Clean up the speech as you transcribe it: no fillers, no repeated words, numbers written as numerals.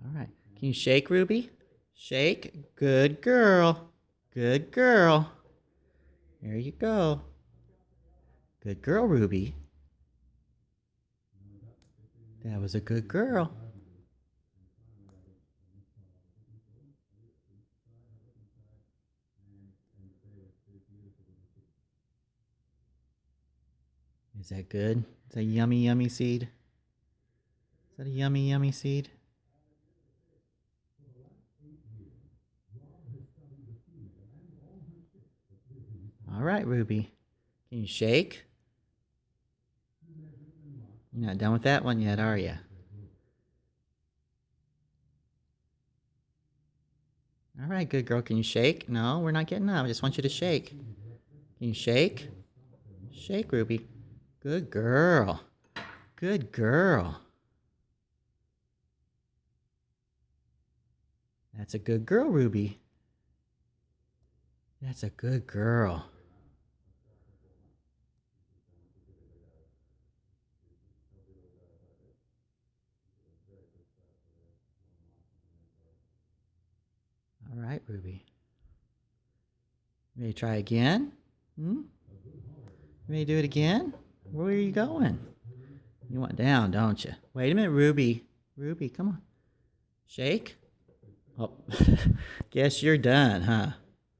All right. Can you shake, Ruby? Shake. Good girl. Good girl. There you go. Good girl, Ruby. That was a good girl. Is that good? Is that yummy, yummy seed? Is that a yummy, yummy seed? All right, Ruby. Can you shake? You're not done with that one yet, are you? All right, good girl. Can you shake? No, we're not getting up. I just want you to shake. Can you shake? Shake, Ruby. Good girl. Good girl. That's a good girl, Ruby. That's a good girl. All right, Ruby. Ready to try again? Ready to do it again? Where are you going? You want down, don't you? Wait a minute, Ruby. Ruby, come on. Shake. Oh, guess you're done, huh?